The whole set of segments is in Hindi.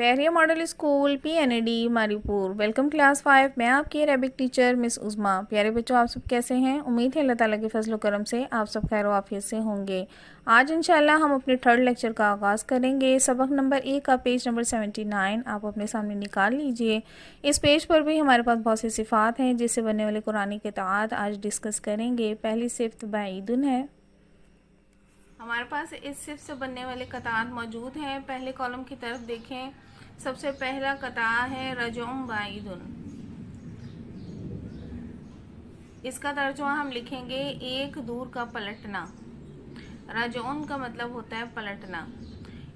Bairiya model school PNAD Maripur. Welcome class 5। मैं आपकी अरेबिक टीचर मिस उज़मा। प्यारे बच्चों, आप सब कैसे हैं? उम्मीद है अल्लाह ताला के फजल करम से आप सब खैर आफियत से होंगे। आज इंशाल्लाह हम अपने थर्ड लेक्चर का आगाज़ करेंगे। सबक नंबर 1 का पेज नंबर 79 आप अपने सामने निकाल लीजिए। इस पेज पर भी हमारे पास बहुत सी सिफ़ात हैं जिससे बनने वाले कुरानी के तआत आज डिस्कस करेंगे। पहली सिफ़त बाईदुन है। हमारे पास इस सिर्फ से बनने वाले कतार मौजूद हैं। पहले कॉलम की तरफ देखें। सबसे पहला कतार है रजउम बाइदुन। इसका तर्जुमा हम लिखेंगे एक दूर का पलटना। रजउन का मतलब होता है पलटना।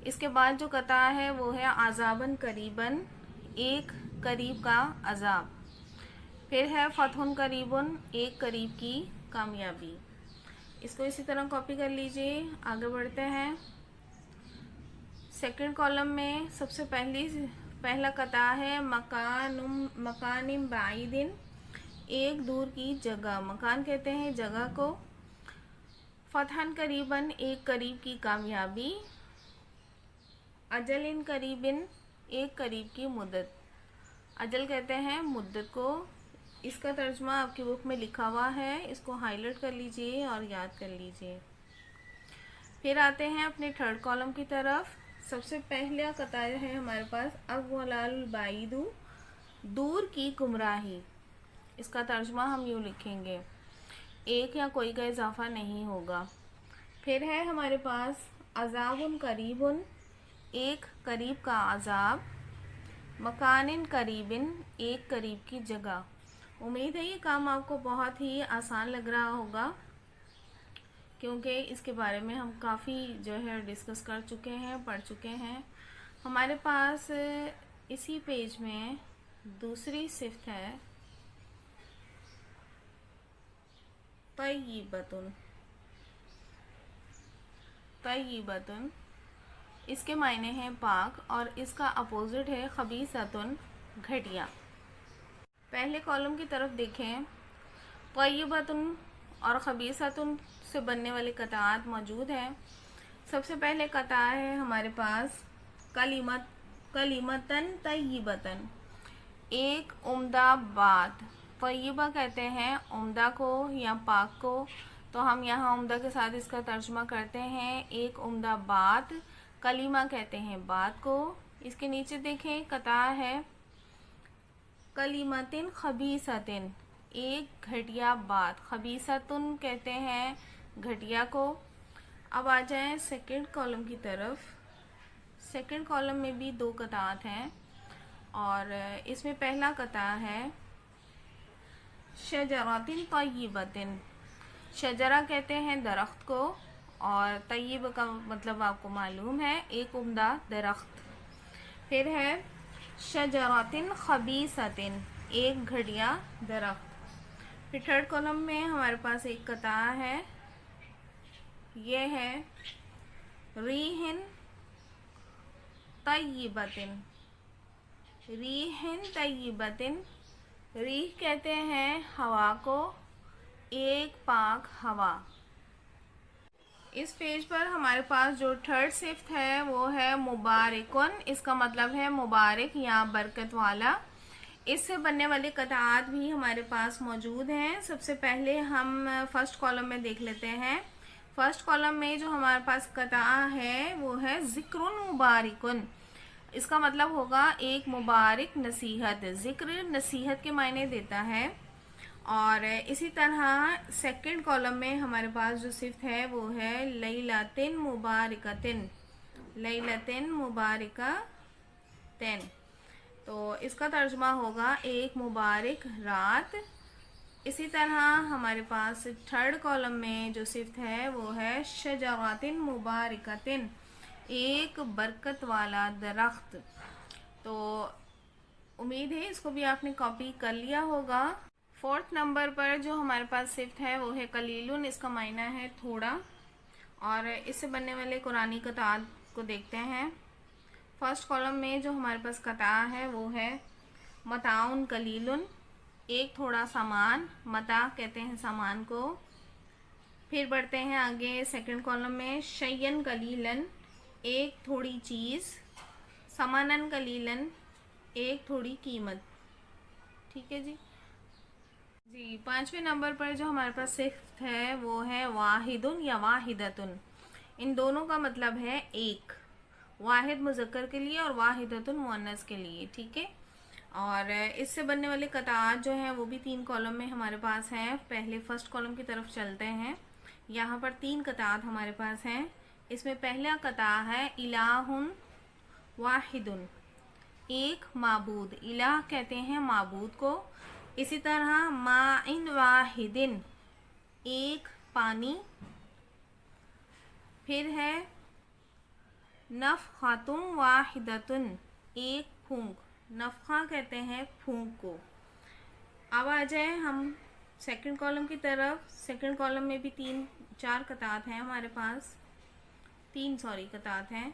इसके बाद जो कतार है वो है आज़ाबन करीबन, एक करीब का अजाब। फिर है फतहुन करीबन, एक करीब की कामयाबी। इसको इसी तरह कॉपी कर लीजिए। आगे बढ़ते हैं। सेकंड कॉलम में सबसे पहला कता है मकानिम बाइदिन, एक दूर की जगह। मकान कहते हैं जगह को। फतहन करीबन, एक करीब की कामयाबी। अजलिन करीबिन, एक करीब की मुद्दत। अजल कहते हैं मुद्दत को। इसका तर्जुमा आपकी बुक में लिखा हुआ है, इसको हाईलाइट कर लीजिए और याद कर लीजिए। फिर आते हैं अपने थर्ड कॉलम की तरफ। सबसे पहला कतार है हमारे पास अव्वलाल बाइदु, दूर की गुमराही। इसका तर्जुमा हम यूँ लिखेंगे, एक या कोई का इजाफा नहीं होगा। फिर है हमारे पास अजाबुन करीबुन, एक करीब का अजाब। मकानिन करीबिन, एक करीब की जगह। उम्मीद है ये काम आपको बहुत ही आसान लग रहा होगा, क्योंकि इसके बारे में हम काफ़ी जो है डिस्कस कर चुके हैं, पढ़ चुके हैं। हमारे पास इसी पेज में दूसरी सिफ्त है तय्यिबतुन। तय्यिबतुन इसके मायने हैं पाक और इसका अपोजिट है खबीसतुन, घटिया। पहले कॉलम की तरफ देखें। तय्यिबतुन और खबीसतुन से बनने वाले कतार मौजूद हैं। सबसे पहले कतार है हमारे पास कलीमतन तय्यिबतन, एक उम्दा बात। तय्यिबा कहते हैं उम्दा को या पाक को, तो हम यहाँ उम्दा के साथ इसका तर्जुमा करते हैं एक उम्दा बात। कलीमा कहते हैं बात को। इसके नीचे देखें कतार है कलीमतिन खबीसतिन, एक घटिया बात। खबीसतुन कहते हैं घटिया को। अब आ जाएं सेकंड कॉलम की तरफ। सेकंड कॉलम में भी दो कतार हैं और इसमें पहला कतार है शजरातिन तय्यिबतिन। शजरा कहते हैं दरख्त को और तय्यिब का मतलब आपको मालूम है, एक उम्दा दरख्त। फिर है शजरातिन खबीसतिन, एक घटिया दरख्त। फिर थर्ड कॉलम में हमारे पास एक कतार है, ये है रीहिन तय्यिबतिन। रीहिन तय्यिबतिन, रीह कहते हैं हवा को, एक पाक हवा। इस पेज पर हमारे पास जो थर्ड सिफ्त है वो है मुबारकुन। इसका मतलब है मुबारक या बरकत वाला। इससे बनने वाले कतार भी हमारे पास मौजूद हैं। सबसे पहले हम फर्स्ट कॉलम में देख लेते हैं। फर्स्ट कॉलम में जो हमारे पास कतार है वो है ज़िक्रुन मुबारकुन। इसका मतलब होगा एक मुबारक नसीहत। ज़िक्र नसीहत के मायने देता है। और इसी तरह सेकंड कॉलम में हमारे पास जो सिफ्त है वो है लैलतिन मुबारकतिन। लैलतिन मुबारकतिन, तो इसका तर्जुमा होगा एक मुबारक रात। इसी तरह हमारे पास थर्ड कॉलम में जो सिफ्त है वो है शजरातिन मुबारकतिन, एक बरकत वाला दरख्त। तो उम्मीद है इसको भी आपने कॉपी कर लिया होगा। फोर्थ नंबर पर जो हमारे पास सिफ्त है वो है कलीलुन। इसका मायना है थोड़ा और इससे बनने वाले कुरानी कतार को देखते हैं। फर्स्ट कॉलम में जो हमारे पास कतार है वो है मताउन कलीलुन, एक थोड़ा सामान। मता कहते हैं सामान को। फिर बढ़ते हैं आगे सेकंड कॉलम में शय्यन कलीलन, एक थोड़ी चीज़। समानन कलीलन, एक थोड़ी कीमत। ठीक है जी। जी, 5वें नंबर पर जो हमारे पास सिफ्त है वो है वाहिदुन या वाहिदतुन। इन दोनों का मतलब है एक, वाहिद मुज़क्कर के लिए और वाहिदतुन मुअन्नस के लिए। ठीक है। और इससे बनने वाले कतार जो हैं वो भी 3 कॉलम में हमारे पास हैं। पहले फर्स्ट कॉलम की तरफ चलते हैं। यहाँ पर 3 कतार हमारे पास हैं। इसमें पहला कता है इलाहुन वाहिदुन, एक माबूद। इलाह कहते हैं माबूद को। इसी तरह माइन वाहिदिन, एक पानी। फिर है नफ़ख़ातुन वाहिदतुन, एक फूंक। नफ़ख़ा कहते हैं फूंक को। अब आ जाए हम सेकंड कॉलम की तरफ। सेकंड कॉलम में भी 3-4 कतात हैं हमारे पास। 3 कतात हैं।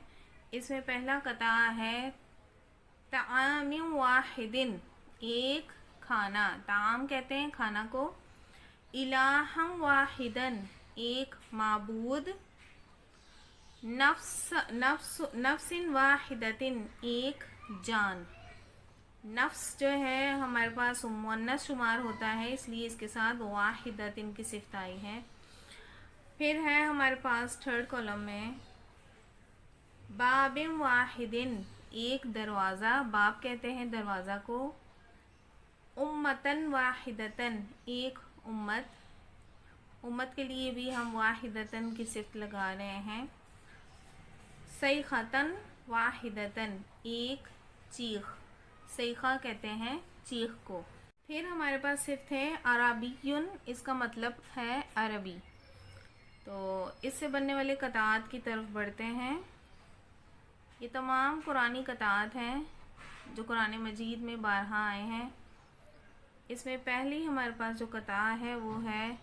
इसमें पहला कता है तामिम वाहिदिन, एक खाना। ताम कहते हैं खाना को। इलाहम वाहिदन, एक माबूद। नफ्सिन वाहिदतिन, एक जान। नफ्स जो है हमारे पास मुअन्नस शुमार होता है, इसलिए इसके साथ वाहिदतिन की सिफ्त आई है। फिर है हमारे पास थर्ड कॉलम में बाबिन वाहिदिन, एक दरवाज़ा। बाब कहते हैं दरवाज़ा को। उम्मतन वाहिदतन, एक उम्मत। उम्मत के लिए भी हम वाहिदतन की सिफ्त लगा रहे हैं। सईखतन वाहिदतन, एक चीख। सईखा कहते हैं चीख को। फिर हमारे पास सिफ्त है अरबियुन, इसका मतलब है अरबी। तो इससे बनने वाले कतात की तरफ बढ़ते हैं। ये तमाम कुरानी कतात हैं जो कुरान मजीद में 12 आए हैं। इसमें पहली हमारे पास जो कता है वो है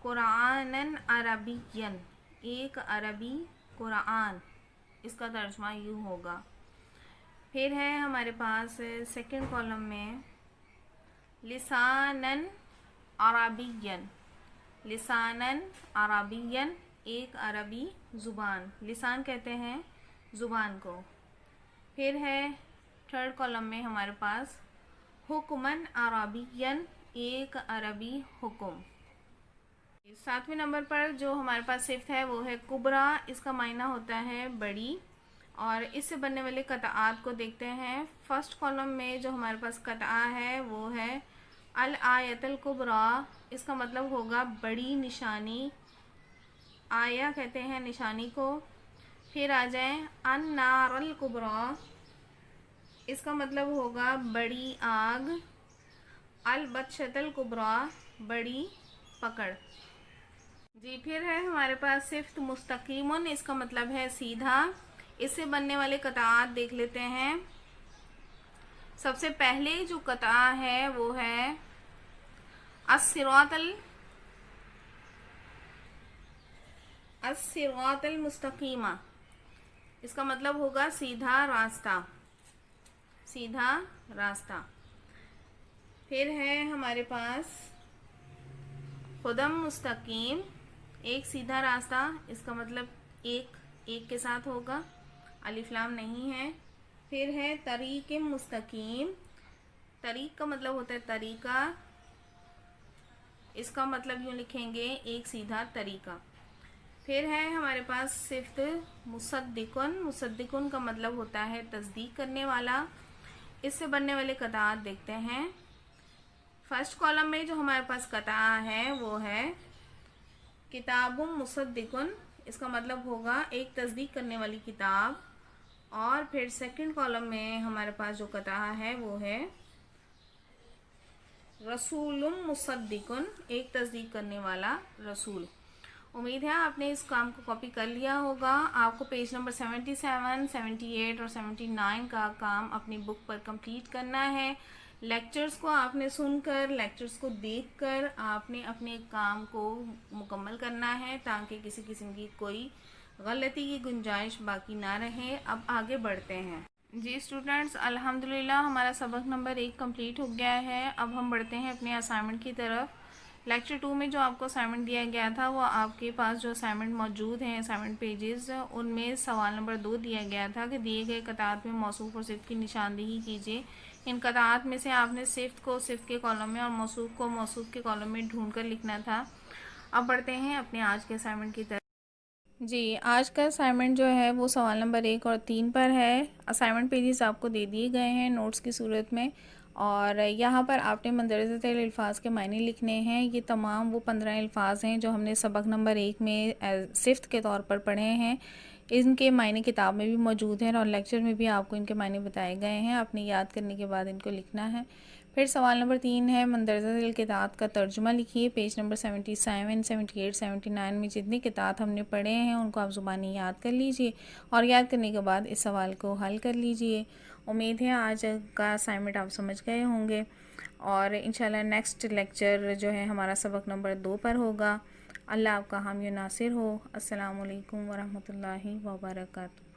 कुरानन अरबियन, एक अरबी कुरान। इसका तर्जुमा यूँ होगा। फिर है हमारे पास सेकंड कॉलम में लिसानन अरबियन। लिसानन अरबियन, एक अरबी ज़ुबान। लिसान कहते हैं ज़ुबान को। फिर है थर्ड कॉलम में हमारे पास हुक्मन अरबियन, एक अरबी हुक्म। 7वें नंबर पर जो हमारे पास सिफ्त है वो है कुबरा, इसका मायना होता है बड़ी। और इससे बनने वाले कताआत को देखते हैं। फर्स्ट कॉलम में जो हमारे पास कता है वो है अल आयतल कुबरा, इसका मतलब होगा बड़ी निशानी। आया कहते हैं निशानी को। फिर आ जाए अन नारल कुबरा, इसका मतलब होगा बड़ी आग। अल बतशतल कुबरा, बड़ी पकड़। जी, फिर है हमारे पास सिफ्त मुस्तकीमुन, इसका मतलब है सीधा। इससे बनने वाले कताआत देख लेते हैं। सबसे पहले जो कता है वो है अस्सिरातल मुस्तकीमा, इसका मतलब होगा सीधा रास्ता। सीधा रास्ता। फिर है हमारे पास खुदम मुस्तकीम, एक सीधा रास्ता। इसका मतलब एक के साथ होगा, अलिफ लाम नहीं है। फिर है तरीक़ मुस्तकीम, तरीक़ का मतलब होता है तरीका। इसका मतलब यूँ लिखेंगे एक सीधा तरीका। फिर है हमारे पास सिफ्त मुसद्दिकुन। मुसद्दिकुन का मतलब होता है तस्दीक करने वाला। इससे बनने वाले कतात देखते हैं। फर्स्ट कॉलम में जो हमारे पास कता है वो है किताबुम मुसद्दिकुन, इसका मतलब होगा एक तस्दीक करने वाली किताब। और फिर सेकंड कॉलम में हमारे पास जो कता है वो है रसूलुम मुसद्दिकुन, एक तस्दीक करने वाला रसूल। उम्मीद है आपने इस काम को कॉपी कर लिया होगा। आपको पेज नंबर 77, 78 और 79 का काम अपनी बुक पर कंप्लीट करना है। लेक्चर्स को आपने सुनकर, लेक्चर्स को देखकर आपने अपने काम को मुकम्मल करना है ताकि किसी किस्म की कोई गलती की गुंजाइश बाकी ना रहे। अब आगे बढ़ते हैं। जी स्टूडेंट्स, अल्हम्दुलिल्लाह हमारा सबक नंबर 1 कंप्लीट हो गया है। अब हम बढ़ते हैं अपने असाइनमेंट की तरफ। लेक्चर 2 में जो आपको असाइनमेंट दिया गया था वो आपके पास जो असाइनमेंट मौजूद हैं असाइनमेंट पेजेस, उनमें सवाल नंबर 2 दिया गया था कि दिए गए कतार में मौसूफ और सिफ्त की निशानदेही कीजिए। इन कतार में से आपने सिफ्त को सिफ्त के कॉलम में और मौसूफ को मौसूफ के कॉलम में ढूंढ कर लिखना था। अब बढ़ते हैं अपने आज के असाइनमेंट की तरफ। जी, आज का असाइनमेंट जो है वो सवाल नंबर 1 और 3 पर है। असाइनमेंट पेजेस आपको दे दिए गए हैं नोट्स की सूरत में, और यहाँ पर आपने मंदरजातिल अल्फाज के मायने लिखने हैं। ये तमाम वो 15 अल्फाज हैं जो हमने सबक नंबर 1 में सिफ्त के तौर पर पढ़े हैं। इनके मायने किताब में भी मौजूद हैं और लेक्चर में भी आपको इनके मायने बताए गए हैं। आपने याद करने के बाद इनको लिखना है। फिर सवाल नंबर 3 है, मंदरजातिल किताब का तर्जुमा लिखिए। पेज नंबर 77, 78, 79 में जितनी किताब हमने पढ़े हैं उनको आप ज़ुबानी याद कर लीजिए और याद करने के बाद इस सवाल को हल कर लीजिए। उम्मीद है आज का असाइनमेंट आप समझ गए होंगे और इंशाल्लाह नेक्स्ट लेक्चर जो है हमारा सबक नंबर 2 पर होगा। अल्लाह आपका हामी नासिर हो। अस्सलामु अलैकुम वरहमतुल्लाहि वबरकातुहू।